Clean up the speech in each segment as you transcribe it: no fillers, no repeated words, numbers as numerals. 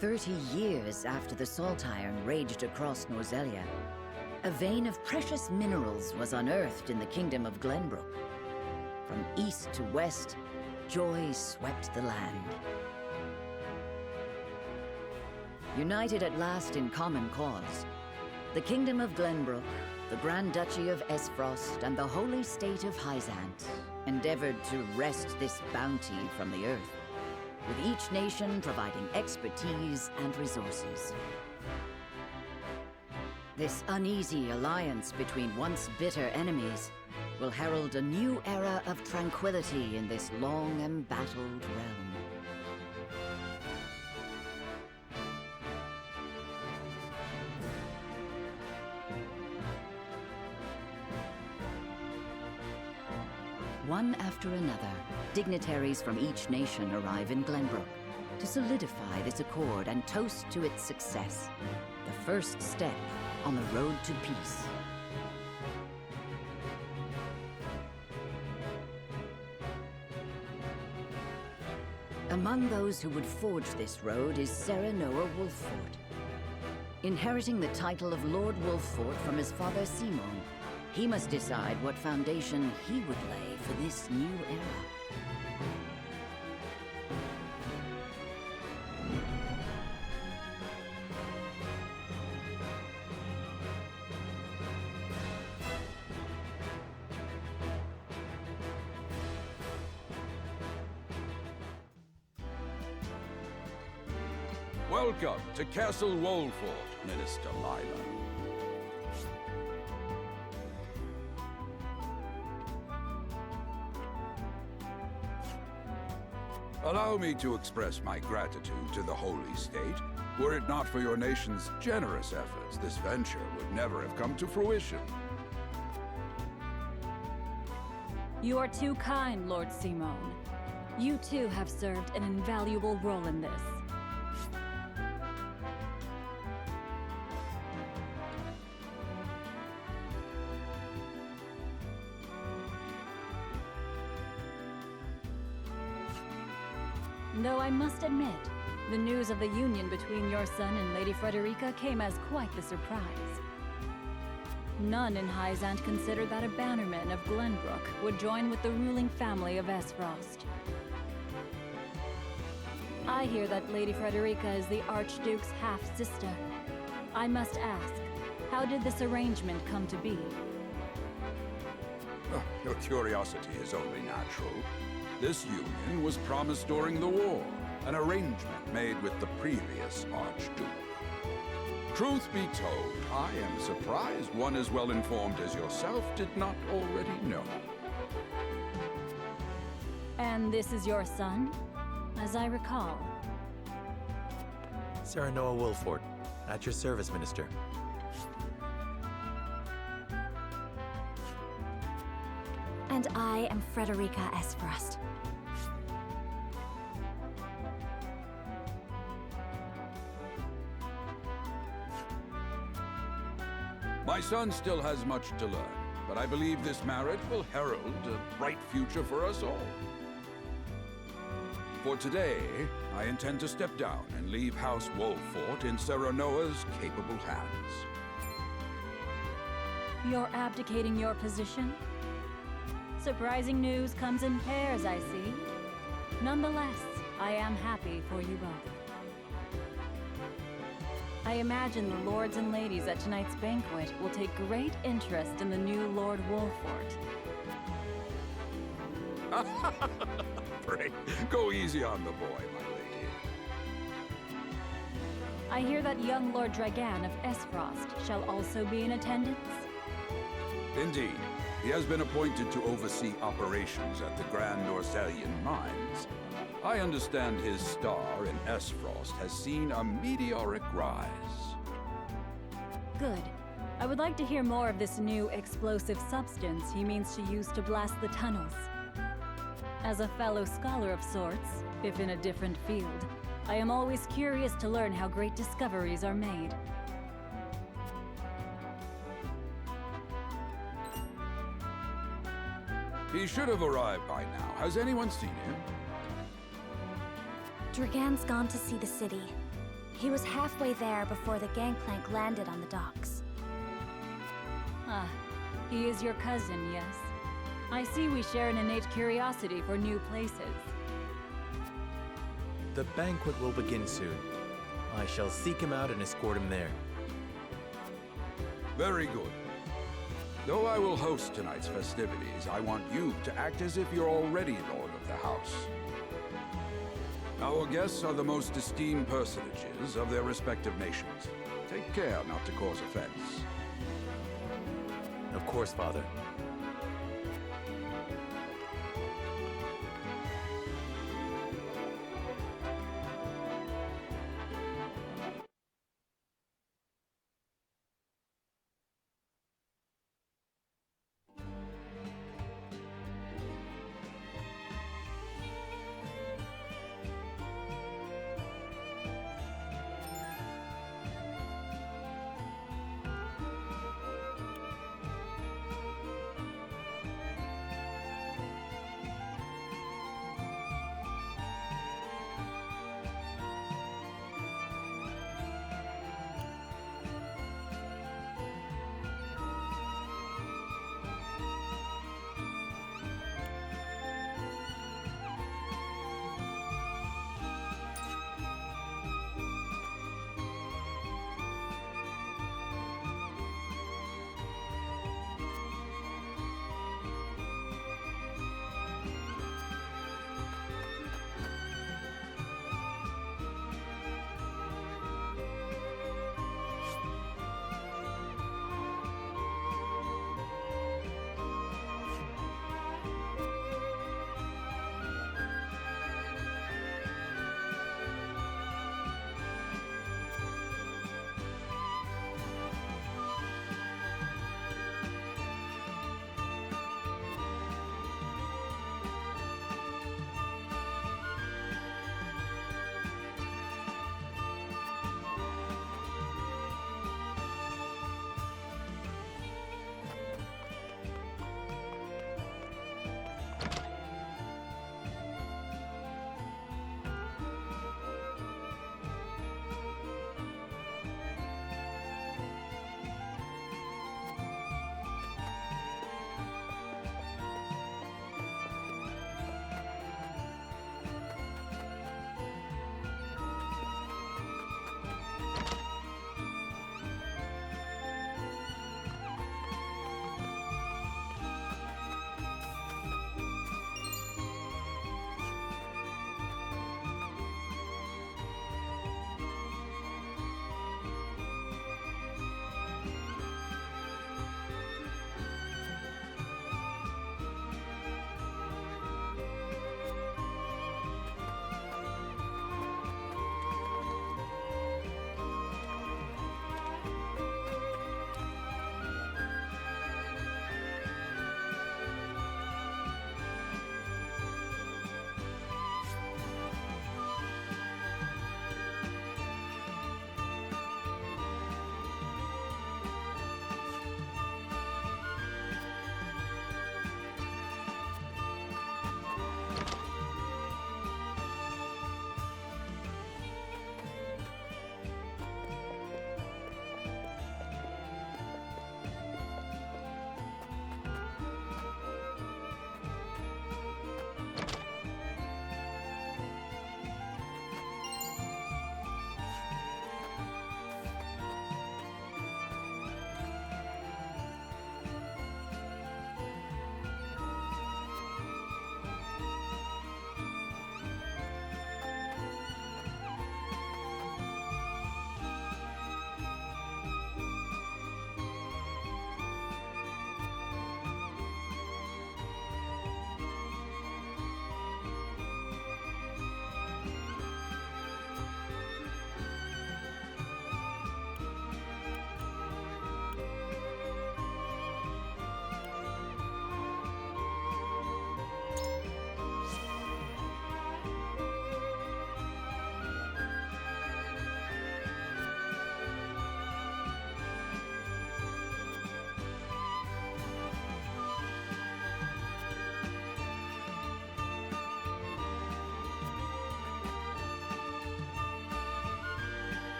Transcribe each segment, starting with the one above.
30 years after the Salt Iron raged across Norzelia, a vein of precious minerals was unearthed in the kingdom of Glenbrook. From east to west, joy swept the land. United at last in common cause, the kingdom of Glenbrook, the Grand Duchy of Esfrost, and the holy state of Hyzant endeavored to wrest this bounty from the earth, with each nation providing expertise and resources. This uneasy alliance between once bitter enemies will herald a new era of tranquility in this long embattled realm. One after another, dignitaries from each nation arrive in Glenbrook to solidify this accord and toast to its success, the first step on the road to peace. Among those who would forge this road is Serenoa Wolffort. Inheriting the title of Lord Wolffort from his father Simon, he must decide what foundation he would lay for this new era. Welcome to Castle Wolffort, Minister Lila. Allow me to express my gratitude to the Holy State. Were it not for your nation's generous efforts, this venture would never have come to fruition. You are too kind, Lord Simon. You too have served an invaluable role in this. Though I must admit, the news of the union between your son and Lady Frederica came as quite the surprise. None in Hyzant considered that a bannerman of Glenbrook would join with the ruling family of Esfrost. I hear that Lady Frederica is the Archduke's half-sister. I must ask, how did this arrangement come to be? Oh, your curiosity is only natural. This union was promised during the war, an arrangement made with the previous Archduke. Truth be told, I am surprised one as well informed as yourself did not already know. And this is your son, as I recall. Serenoa Wolffort, at your service, Minister. And I am Frederica Esfrost. My son still has much to learn, but I believe this marriage will herald a bright future for us all. For today, I intend to step down and leave House Wolffort in Serenoa's capable hands. You're abdicating your position? Surprising news comes in pairs, I see. Nonetheless, I am happy for you both. I imagine the lords and ladies at tonight's banquet will take great interest in the new Lord Wolffort. Pray, go easy on the boy, my lady. I hear that young Lord Dragan of Esfrost shall also be in attendance. Indeed. He has been appointed to oversee operations at the Grand Norzelian mines. I understand his star in Esfrost has seen a meteoric rise. Good. I would like to hear more of this new explosive substance he means to use to blast the tunnels. As a fellow scholar of sorts, if in a different field, I am always curious to learn how great discoveries are made. He should have arrived by now. Has anyone seen him? Dragan's gone to see the city. He was halfway there before the gangplank landed on the docks. Ah, he is your cousin, yes? I see we share an innate curiosity for new places. The banquet will begin soon. I shall seek him out and escort him there. Very good. Though I will host tonight's festivities, I want you to act as if you're already Lord of the House. Our guests are the most esteemed personages of their respective nations. Take care not to cause offense. Of course, Father.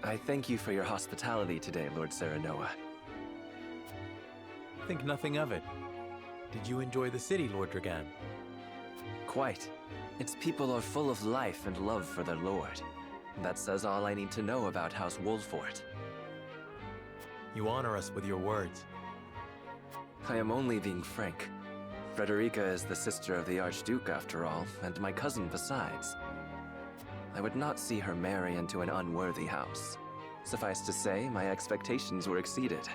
I thank you for your hospitality today, Lord Serenoa. Think nothing of it. Did you enjoy the city, Lord Dragan? Quite. Its people are full of life and love for their lord. That says all I need to know about House Wolfort. You honor us with your words. I am only being frank. Frederica is the sister of the Archduke, after all, and my cousin besides. I would not see her marry into an unworthy house. Suffice to say, my expectations were exceeded.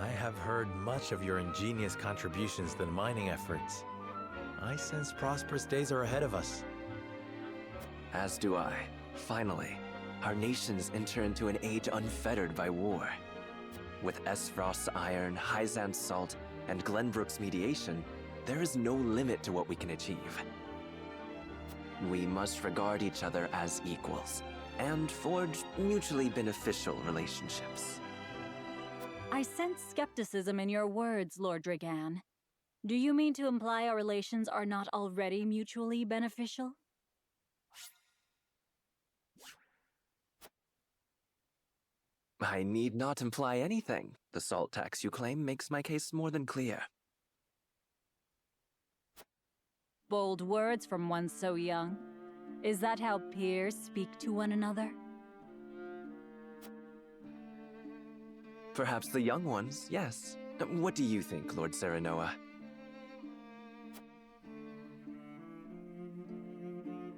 I have heard much of your ingenious contributions to the mining efforts. I sense prosperous days are ahead of us. As do I. Finally, our nations enter into an age unfettered by war. With Esfrost's iron, Hyzant's salt, and Glenbrook's mediation, there is no limit to what we can achieve. We must regard each other as equals, and forge mutually beneficial relationships. I sense skepticism in your words, Lord Dragan. Do you mean to imply our relations are not already mutually beneficial? I need not imply anything. The salt tax you claim makes my case more than clear. Bold words from one so young. Is that how peers speak to one another? Perhaps the young ones, yes. What do you think, Lord Serenoa?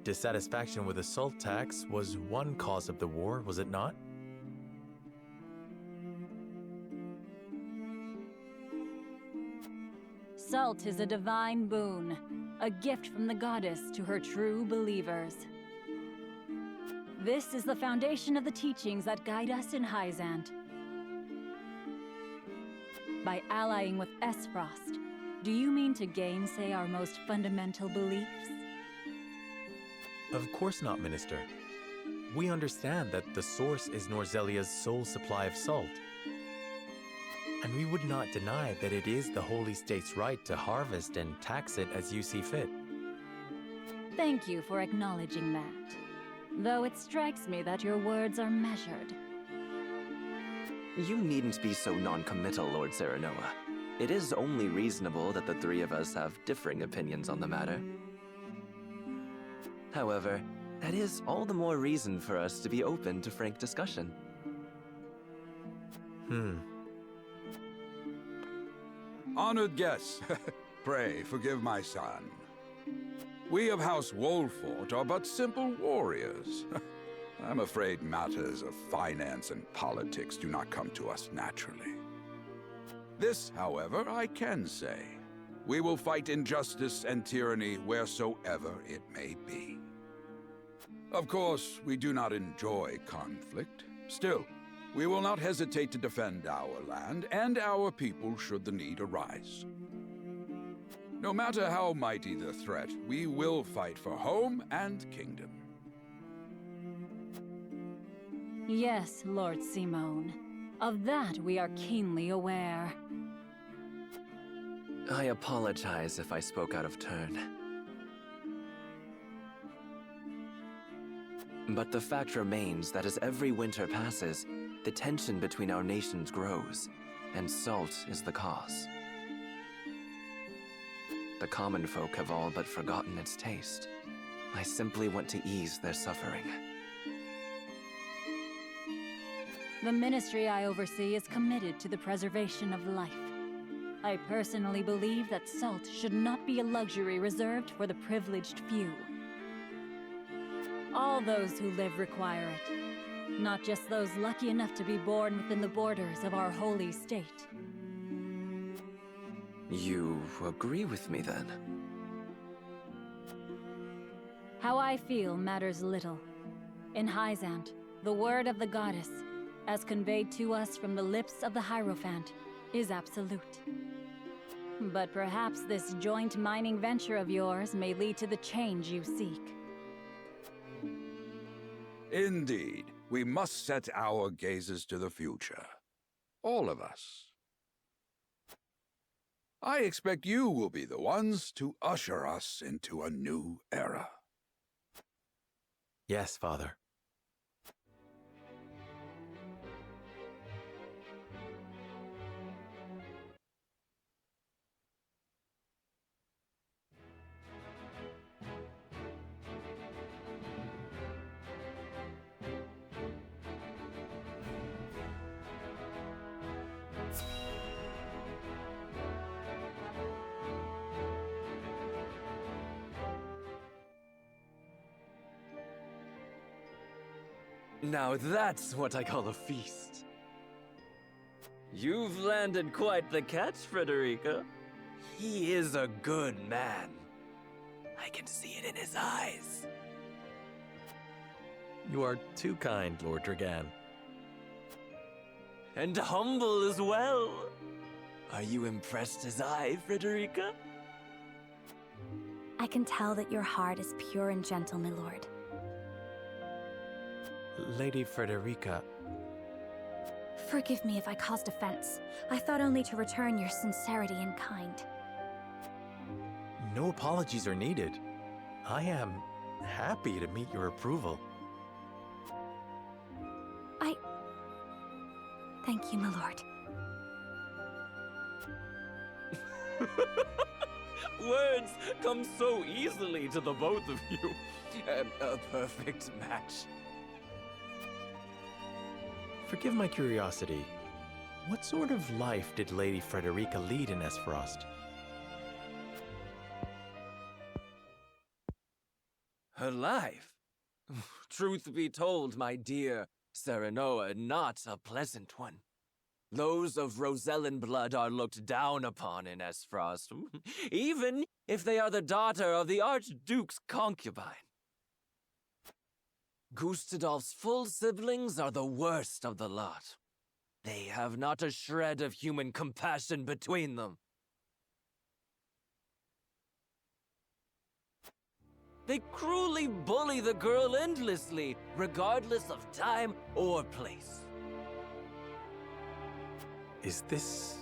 Dissatisfaction with the salt tax was one cause of the war, was it not? Salt is a divine boon, a gift from the goddess to her true believers. This is the foundation of the teachings that guide us in Hyzant. By allying with Esfrost, do you mean to gainsay our most fundamental beliefs? Of course not, Minister. We understand that the source is Norzelia's sole supply of salt. And we would not deny that it is the Holy State's right to harvest and tax it as you see fit. Thank you for acknowledging that. Though it strikes me that your words are measured. You needn't be so non-committal, Lord Serenoa. It is only reasonable that the three of us have differing opinions on the matter. However, that is all the more reason for us to be open to frank discussion. Honored guests, pray forgive my son. We of House Wolfort are but simple warriors. I'm afraid matters of finance and politics do not come to us naturally. This, however, I can say. We will fight injustice and tyranny wheresoever it may be. Of course, we do not enjoy conflict. Still, we will not hesitate to defend our land and our people should the need arise. No matter how mighty the threat, we will fight for home and kingdom. Yes, Lord Simone. Of that we are keenly aware. I apologize if I spoke out of turn. But the fact remains that as every winter passes, the tension between our nations grows, and salt is the cause. The common folk have all but forgotten its taste. I simply want to ease their suffering. The ministry I oversee is committed to the preservation of life. I personally believe that salt should not be a luxury reserved for the privileged few. All those who live require it, not just those lucky enough to be born within the borders of our holy state. You agree with me, then? How I feel matters little. In Hyzant, the word of the goddess, as conveyed to us from the lips of the Hierophant, is absolute. But perhaps this joint mining venture of yours may lead to the change you seek. Indeed, we must set our gazes to the future. All of us. I expect you will be the ones to usher us into a new era. Yes, Father. Now that's what I call a feast. You've landed quite the catch, Frederica. He is a good man. I can see it in his eyes. You are too kind, Lord Dragan. And humble as well. Are you impressed as I, Frederica? I can tell that your heart is pure and gentle, my lord. Lady Frederica, Forgive me if I caused offense. I thought only to return your sincerity and kind. no apologies are needed. I am happy to meet your approval. Thank you, my lord. Words come so easily to the both of you. A perfect match. Forgive my curiosity. What sort of life did Lady Frederica lead in Esfrost? Her life? Truth be told, my dear Serenoa, not a pleasant one. Those of Rosellan blood are looked down upon in Esfrost, even if they are the daughter of the Archduke's concubine. Gustadolf's full siblings are the worst of the lot. They have not a shred of human compassion between them. They cruelly bully the girl endlessly, regardless of time or place. Is this...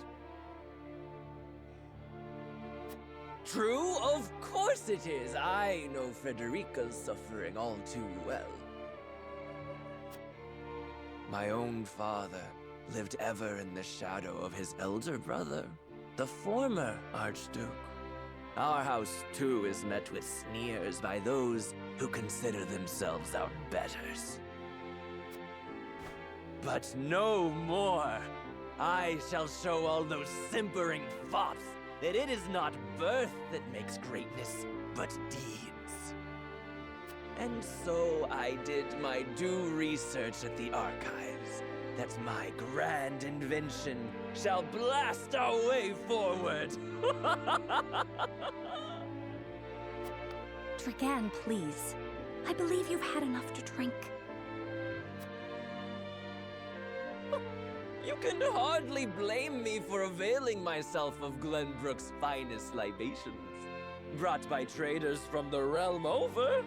True? Of course it is. I know Frederica's suffering all too well. My own father lived ever in the shadow of his elder brother, the former Archduke. Our house, too, is met with sneers by those who consider themselves our betters. But no more! I shall show all those simpering fops that it is not birth that makes greatness, but deeds. And so I did my due research at the archives, that my grand invention shall blast our way forward. Dragan, please. I believe you've had enough to drink. You can hardly blame me for availing myself of Glenbrook's finest libations, brought by traders from the realm over.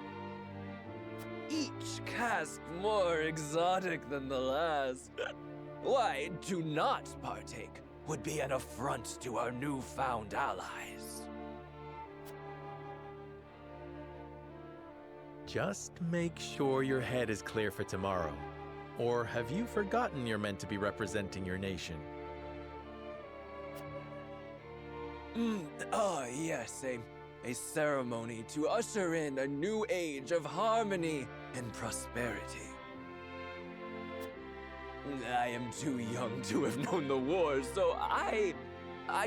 Each cask more exotic than the last. Why, to not partake would be an affront to our newfound allies. Just make sure your head is clear for tomorrow. Or have you forgotten you're meant to be representing your nation? Yes, a ceremony to usher in a new age of harmony and prosperity. I am too young to have known the war, so I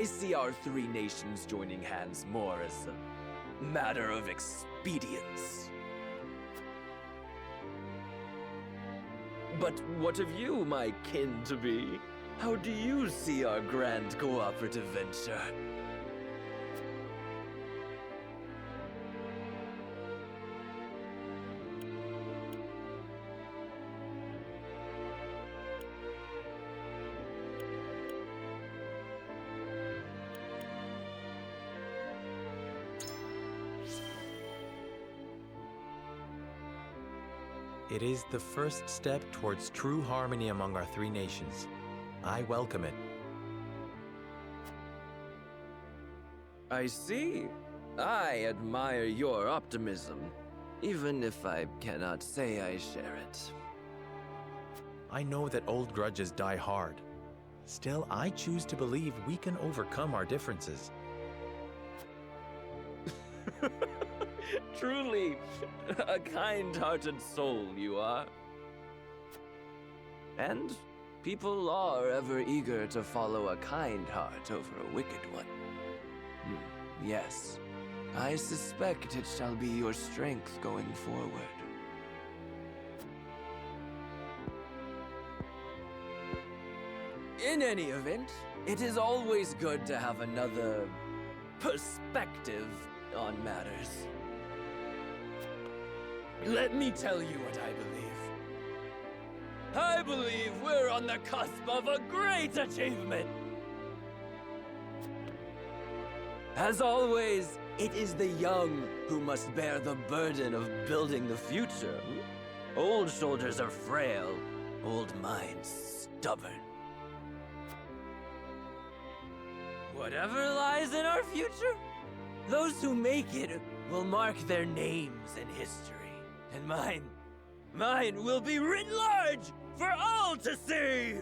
see our three nations joining hands more as a matter of expedience. But what of you, my kin-to-be? How do you see our grand cooperative venture? It is the first step towards true harmony among our three nations. I welcome it. I see. I admire your optimism, even if I cannot say I share it. I know that old grudges die hard. Still, I choose to believe we can overcome our differences. Truly, a kind-hearted soul you are. And people are ever eager to follow a kind heart over a wicked one. Yes, I suspect it shall be your strength going forward. In any event, it is always good to have another perspective on matters. Let me tell you what I believe. I believe we're on the cusp of a great achievement. As always, it is the young who must bear the burden of building the future. Old shoulders are frail, old minds stubborn. Whatever lies in our future, those who make it will mark their names in history. And mine will be written large for all to see!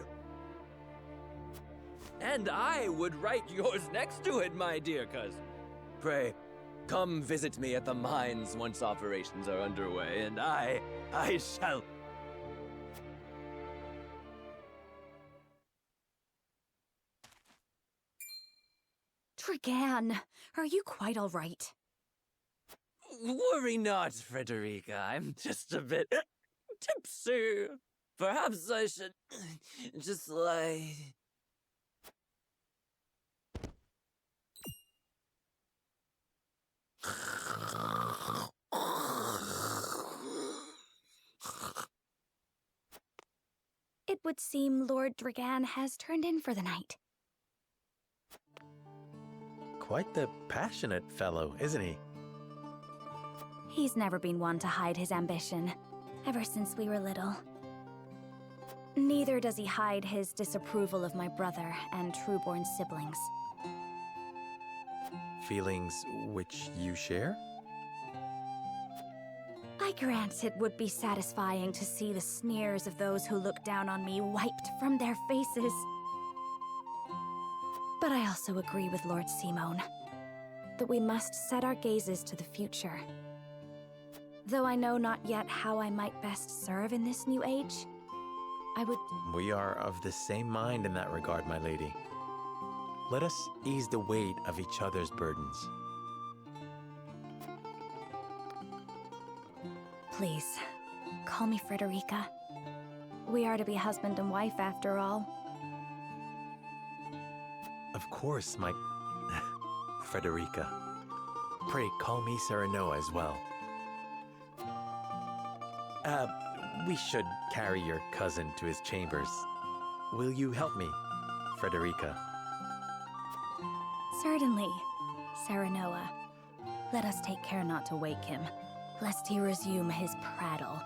And I would write yours next to it, my dear cousin. Pray, come visit me at the mines once operations are underway, and I shall... Trigan, are you quite all right? Worry not, Frederica. I'm just a bit tipsy. Perhaps I should just lie. It would seem Lord Dragan has turned in for the night. Quite the passionate fellow, isn't he? He's never been one to hide his ambition, ever since we were little. Neither does he hide his disapproval of my brother and true-born siblings. Feelings which you share? I grant it would be satisfying to see the sneers of those who look down on me wiped from their faces. But I also agree with Lord Simone that we must set our gazes to the future. Though I know not yet how I might best serve in this new age, I would... We are of the same mind in that regard, my lady. Let us ease the weight of each other's burdens. Please, call me Frederica. We are to be husband and wife after all. Of course, my... Frederica. Pray call me Serenoa as well. We should carry your cousin to his chambers. Will you help me, Frederica? Certainly, Serenoa. Let us take care not to wake him, lest he resume his prattle.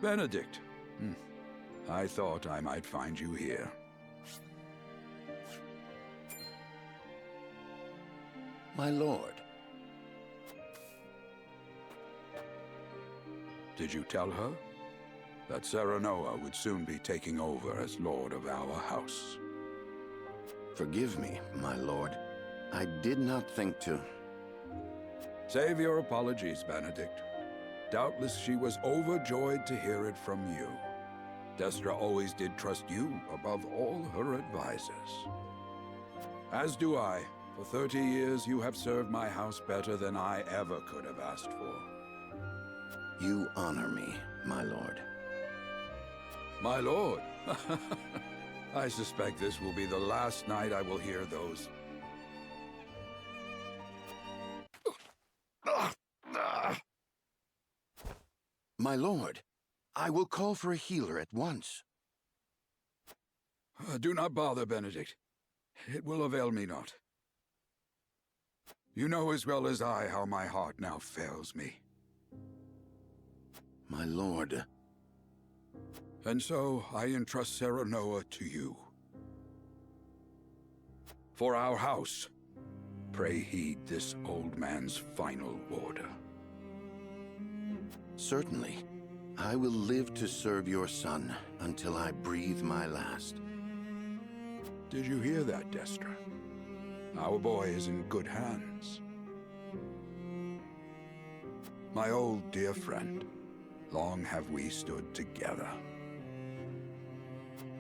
Benedict. I thought I might find you here. My lord. Did you tell her that Serenoa would soon be taking over as lord of our house? Forgive me, my lord. I did not think to... Save your apologies, Benedict. Doubtless she was overjoyed to hear it from you. Destra always did trust you above all her advisors. As do I. For 30 years you have served my house better than I ever could have asked for. You honor me, my lord. My lord? I suspect this will be the last night I will hear those... My lord, I will call for a healer at once. Do not bother, Benedict. It will avail me not. You know as well as I how my heart now fails me. My lord. And so I entrust Serenoa to you. For our house, pray heed this old man's final order. Certainly. I will live to serve your son until I breathe my last. Did you hear that, Destra? Our boy is in good hands. My old dear friend, long have we stood together.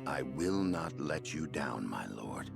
I will not let you down, my lord.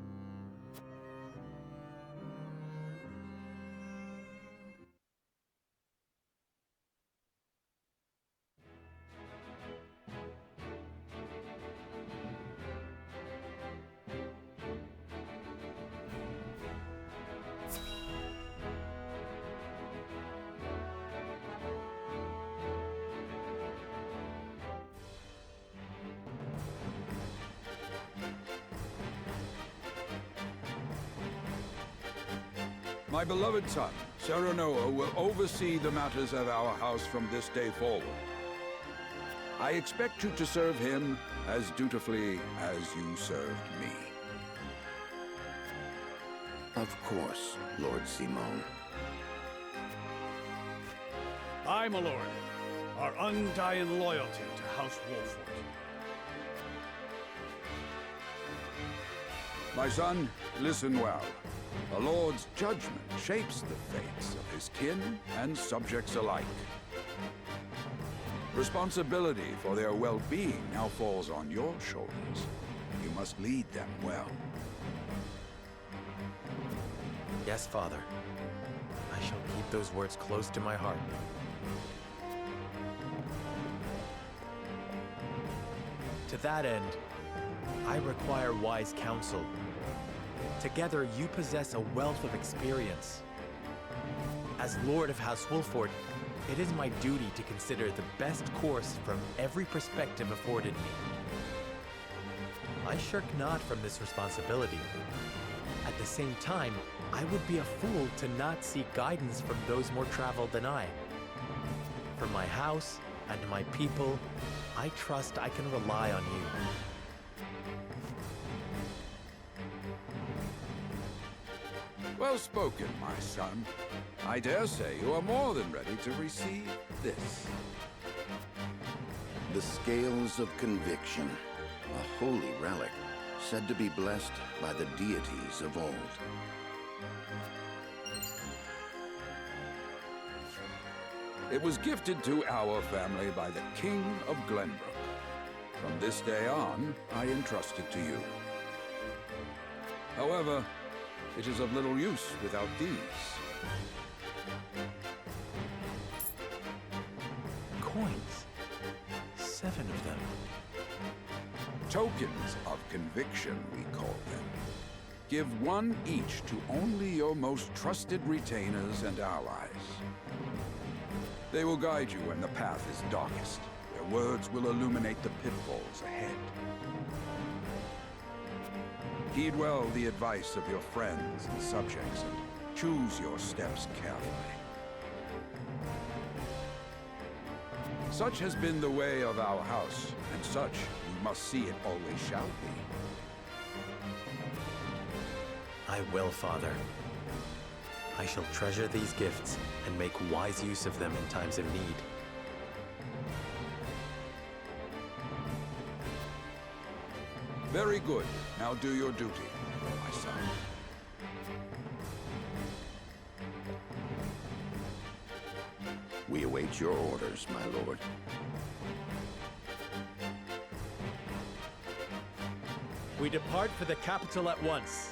My beloved son, Serenoa, will oversee the matters of our house from this day forward. I expect you to serve him as dutifully as you served me. Of course, Lord Simone. Aye, my lord. Our undying loyalty to House Wolford. My son, listen well. A lord's judgment shapes the fates of his kin and subjects alike. Responsibility for their well-being now falls on your shoulders. You must lead them well. Yes, Father. I shall keep those words close to my heart. To that end, I require wise counsel. Together, you possess a wealth of experience. As Lord of House Wolford, it is my duty to consider the best course from every perspective afforded me. I shirk not from this responsibility. At the same time, I would be a fool to not seek guidance from those more traveled than I. For my house and my people, I trust I can rely on you. Well spoken, my son. I dare say you are more than ready to receive this. The scales of conviction, a holy relic, said to be blessed by the deities of old. It was gifted to our family by the King of Glenbrook. From this day on, I entrust it to you. However, it is of little use without these. Coins. 7 of them. Tokens of conviction, we call them. Give one each to only your most trusted retainers and allies. They will guide you when the path is darkest. Their words will illuminate the pitfalls ahead. Heed well the advice of your friends and subjects, and choose your steps carefully. Such has been the way of our house, and such you must see it always shall be. I will, Father. I shall treasure these gifts and make wise use of them in times of need. Very good. Now do your duty, my son. We await your orders, my lord. We depart for the capital at once.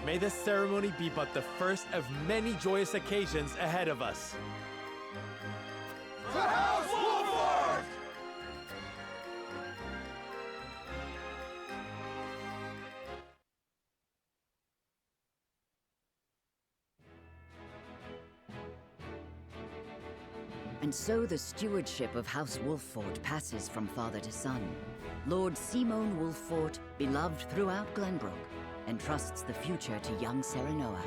May this ceremony be but the first of many joyous occasions ahead of us. For House Wolford! And so the stewardship of House Wolford passes from father to son. Lord Simone Wolford, beloved throughout Glenbrook, entrusts the future to young Serenoa.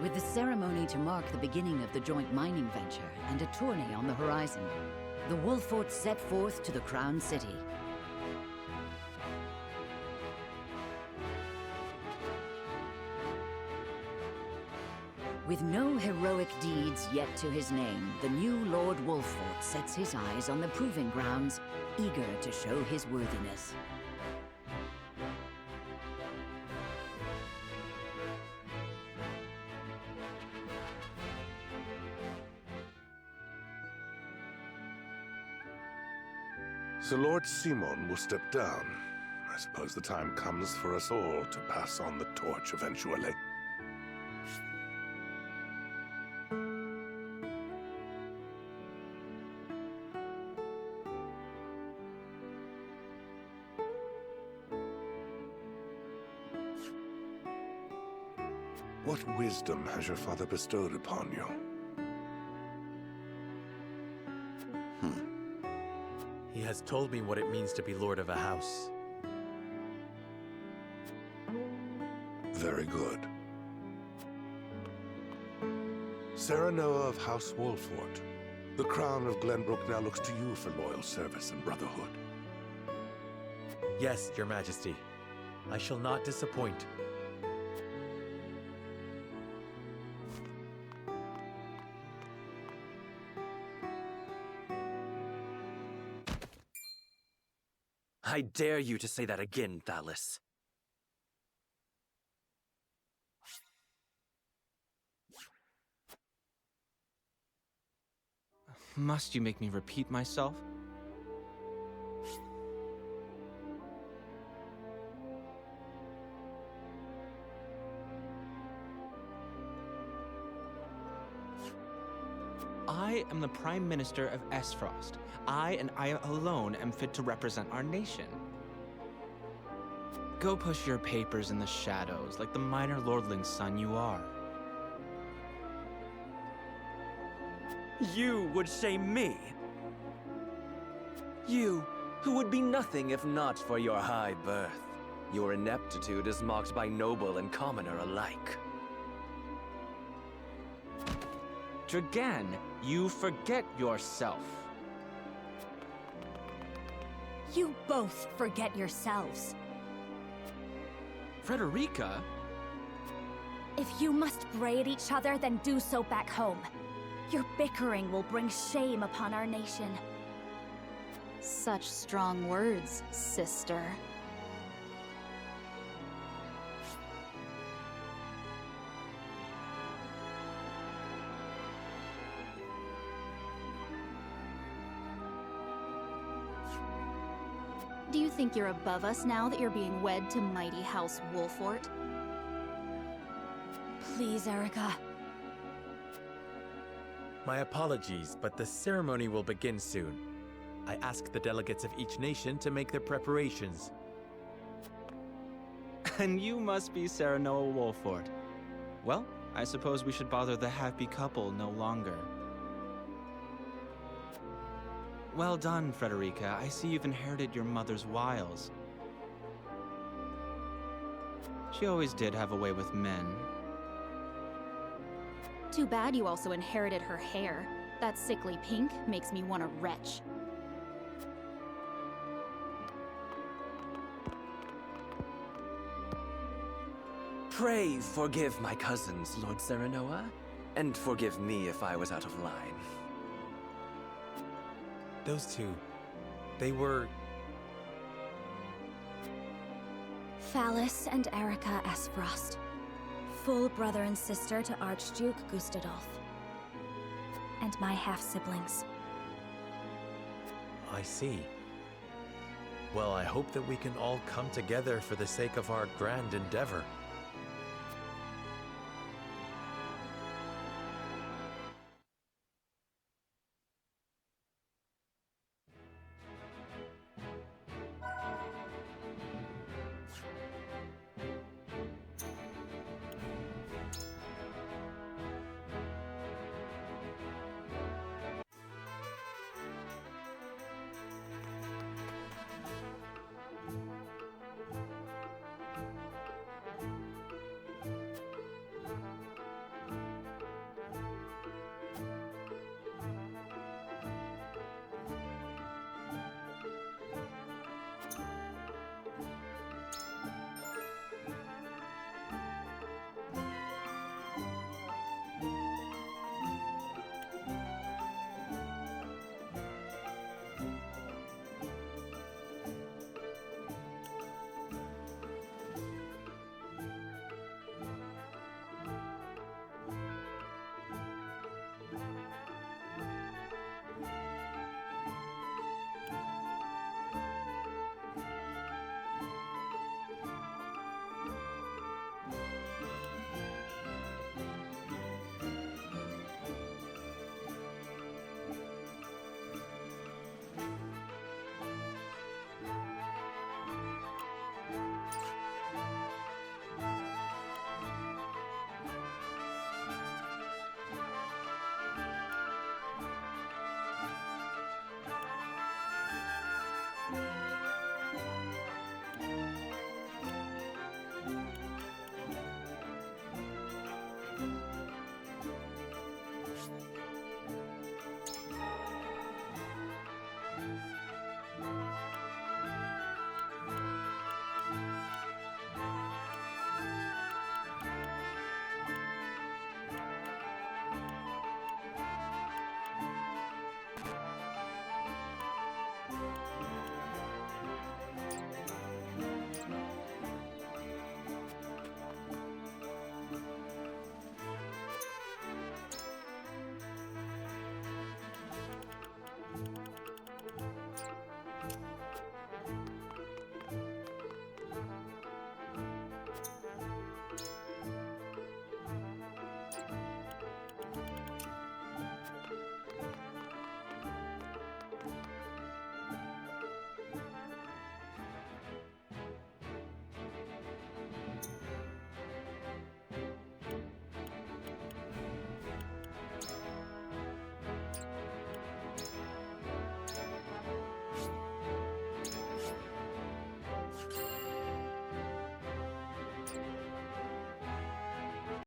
With the ceremony to mark the beginning of the joint mining venture and a tourney on the horizon, the Wolfords set forth to the Crown City. With no heroic deeds yet to his name, the new Lord Wolford sets his eyes on the proving grounds, eager to show his worthiness. So Lord Simon will step down. I suppose the time comes for us all to pass on the torch eventually. What wisdom has your father bestowed upon you? He has told me what it means to be lord of a house. Very good. Serenoa of House Wolfort, the crown of Glenbrook now looks to you for loyal service and brotherhood. Yes, Your Majesty. I shall not disappoint. I dare you to say that again, Thalis. Must you make me repeat myself? I am the Prime Minister of Esfrost. I and I alone am fit to represent our nation. Go push your papers in the shadows like the minor lordling's son you are. You would shame me? You, who would be nothing if not for your high birth. Your ineptitude is mocked by noble and commoner alike. Dragan, you forget yourself. You both forget yourselves. Frederica? If you must bray at each other, then do so back home. Your bickering will bring shame upon our nation. Such strong words, sister. Do you think you're above us now that you're being wed to mighty House Wolfort? Please, Erica. My apologies, but the ceremony will begin soon. I ask the delegates of each nation to make their preparations. And you must be Serenoa Wolfort. Well, I suppose we should bother the happy couple no longer. Well done, Frederica. I see you've inherited your mother's wiles. She always did have a way with men. Too bad you also inherited her hair. That sickly pink makes me want to retch. Pray forgive my cousins, Lord Serenoa, and forgive me if I was out of line. Those two, they were... Thalis and Erica Esfrost. Full brother and sister to Archduke Gustadolf. And my half-siblings. I see. Well, I hope that we can all come together for the sake of our grand endeavor.